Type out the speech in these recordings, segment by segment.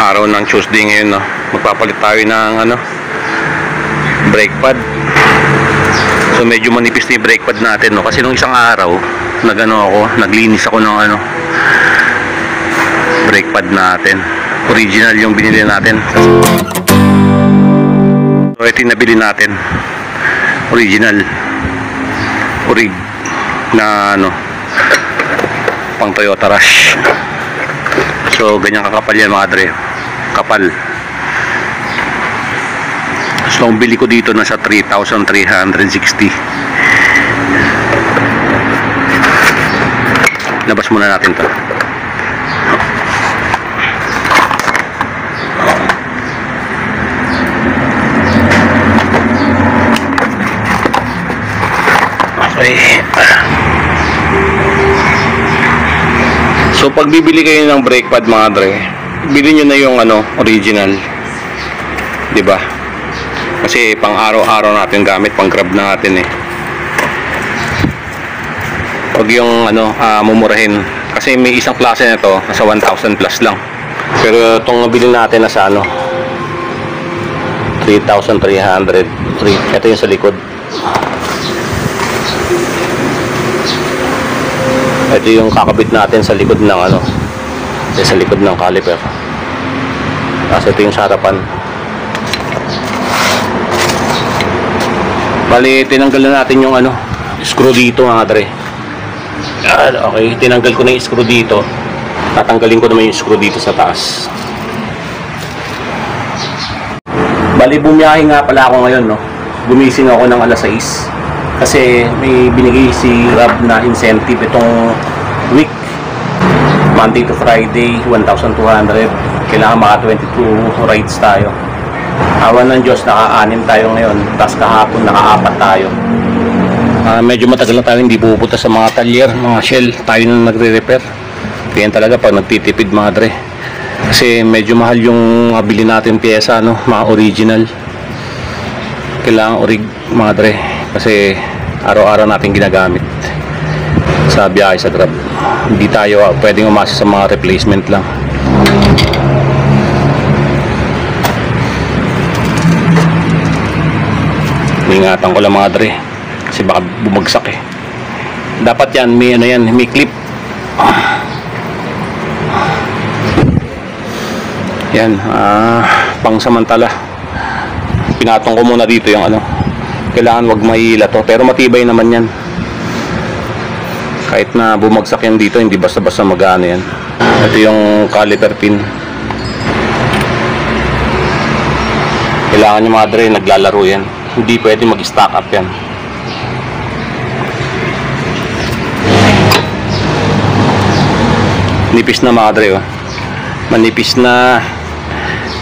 araw ng Tuesday ngayon, no? Magpapalit tayo ng brake pad. So medyo manipis na yung brake pad natin, no? Kasi nung isang araw naglinis ako ng brake pad natin. Original yung binili natin. So ito yung nabili natin, original orig na pang Toyota Rush. So ganyan kakapal yan mga dre, kapal. So ang bili ko dito nasa 3,360. Labas muna natin to. Okay. So pag bibili kayo ng brake pad mga dre, bili nyo na yung original, di ba? Kasi pang araw-araw natin gamit, pang grab natin eh. Pag yung mumurahin, kasi may isang klase na to nasa 1,000 plus lang, pero itong nabili natin nasa 3,300. Ito yung sa likod. Ito yung kakabit natin sa likod ng sa likod ng caliper. Tapos ito yung sa harapan. Bali, tinanggal na natin yung screw dito mga dre. Okay, tinanggal ko na yung screw dito. Tatanggalin ko naman yung screw dito sa taas. Bali, bumiyahe nga pala ako ngayon, no? Gumising ako ng alas 6. Kasi may binigay si Rob na incentive itong week, Monday to Friday, 1,200. Kailangan maka 22 rides tayo. Awan ng Diyos, naka-6 tayo ngayon. Tapos kahapon naka-4 tayo. Medyo matagal na tayo hindi pupunta sa mga talyer, mga shell. Tayo na nagre-repair. Kaya talaga pag nagtitipid mga dre. Kasi medyo mahal yung bili natin pyesa, mga original. Kailangan orig mga dre. Kasi araw-araw natin ginagamit sa biyahe sa grab. Hindi tayo pwedeng umasa sa mga replacement lang. Ingatan ko lang mga dre, kasi baka bumagsak eh. Dapat yan may clip. Yan, pang samantala. Pinatong ko muna dito yung kailangan wag mahila to, pero matibay naman yan. Kahit na bumagsak yan dito, hindi basta-basta mag-ano yan. Ito yung caliper pin. Kailangan yung mga dre, naglalaro yan. Hindi pwede mag-stack up yan. Nipis na mga dre, oh. Manipis na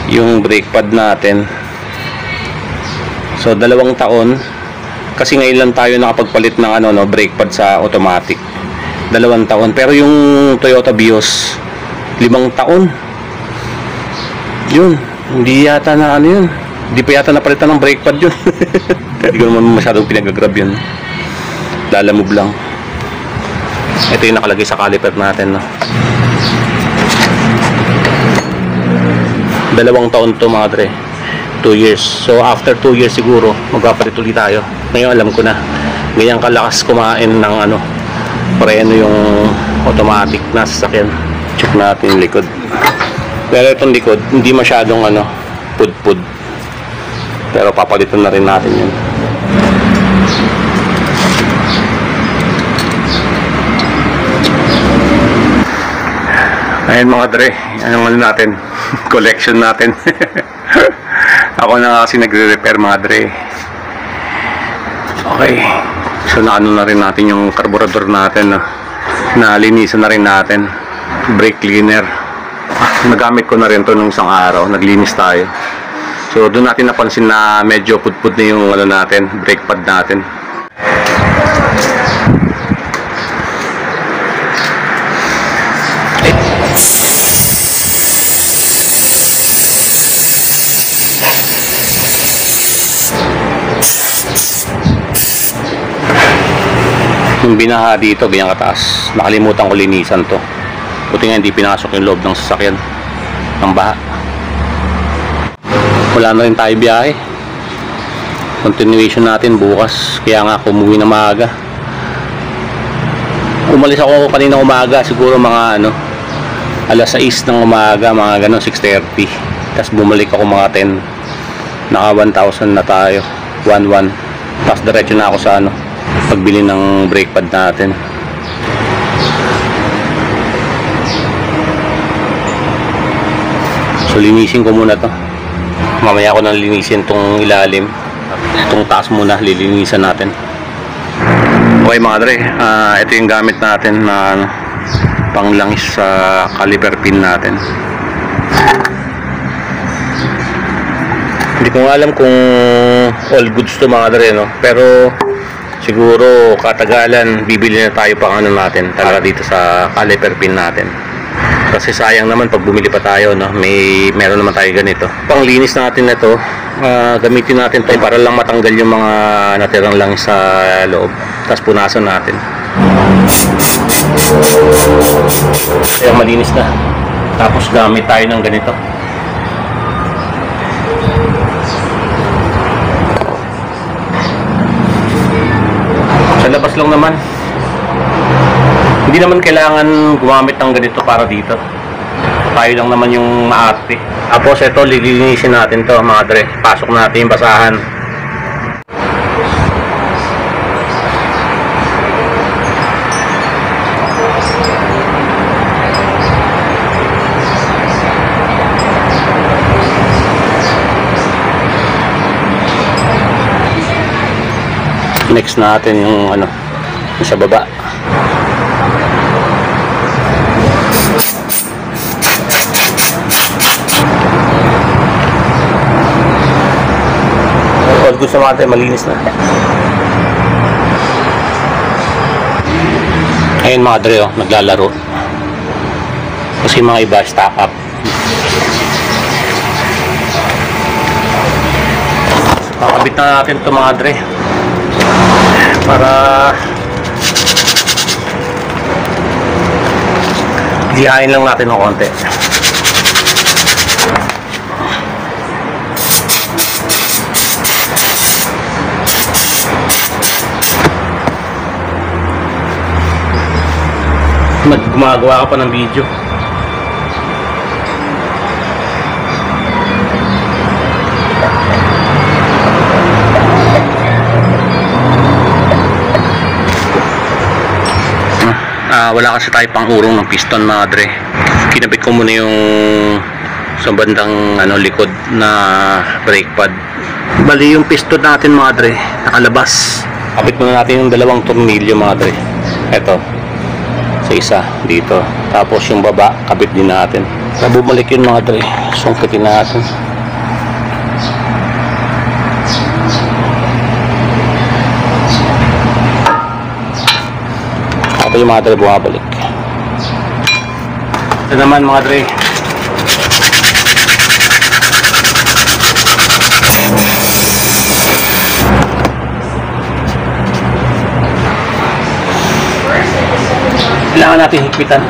yung brake pad natin. So 2 taon, kasi ngayon lang tayo nakapagpalit ng brake pad sa automatic. 2 taon, pero yung Toyota Vios 5 taon. Yun, hindi yata na yun. Hindi pa yata napalitan ng brake pad yun. Hindi ko naman masyadong pinag-grab yun. Lalamove lang. Ito yung nakalagay sa caliper natin, no? 2 taon to mga dre. 2 years. So after 2 years siguro magpapalit ulit tayo. Ngayon alam ko na ganyan kalakas kumain ng preno yung automatic na sasakyan. Check natin yung likod. Pero itong likod hindi masyadong pud-pud. Pero papalitan na rin natin yun. Ayan mga dre, anong natin collection natin. Ako na kasi nagre-repair mga dre. Okay, so naano na rin natin yung carburetor natin, no? Nalinisan na rin natin. Brake cleaner, nagamit ko na rin to nung isang araw. Naglinis tayo. So doon natin napansin na medyo pud-pud na yung natin, brake pad natin. Yung binaha dito, ganyan kataas. Nakalimutan ko linisan to. Buti nga hindi pinasok yung loob ng sasakyan ng baha. wala na rin tayo biyahe. Continuation natin bukas, kaya nga ako umuwi na maaga. Umalis ako kanina umaga, siguro mga alas 6 ng umaga, mga ganun 6:30. Tapos bumalik ako mga 10. Naka 1,000 na tayo, 1,1. Tapos diretso na ako sa pagbili ng brake pad natin. So linisin ko muna to. Mamaya ko nang linisin tong ilalim. Itong taas muna lilinisan natin. Okay mga dre, ito yung gamit natin na panglangis sa caliper pin natin. Hindi ko alam kung all goods to mga dre, no? Pero siguro katagalan bibili na tayo pang natin para dito sa caliper pin natin. Kasi sayang naman pag bumili pa tayo, no? Meron naman tayo ganito. Panglinis natin na to, gamitin natin to para lang matanggal yung mga natirang lang sa loob. Tapos punasan natin. Kaya malinis na. Tapos gamit tayo ng ganito. Sa labas lang naman. Hindi naman kailangan gumamit ng ganito para dito. Tayo lang naman yung maarte. Tapos ito, lilinisin natin to mga dre. Pasok natin yung basahan. Next natin yung yung sa baba. All good sa mga tayo, malinis na. Ayun mga dre, naglalaro. Kasi mga iba stack up. Kakabit na natin ito mga dre. Para lihain lang natin ng konti. Gumagawa ka pa ng video. Wala kasi tayo pang urong ng piston mga dre. Kinabit ko muna yung sa bandang likod na brake pad. Bali yung piston natin mga dre nakalabas. Kapit muna natin yung dalawang tornilyo mga dre. Eto sa isa dito, tapos yung baba kabit din natin. Sa bumalik yun mga dre, sungkitin natin. Ito yung mga dre bumabalik. Ito naman mga dre, kailangan natin higpitan.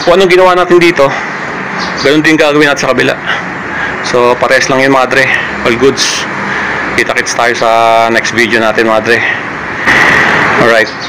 Kung anong ginawa natin dito, ganun din gagawin natin sa kabila. So pares lang yun mga dre. All goods. Kita-kits tayo sa next video natin mga dre. Alright.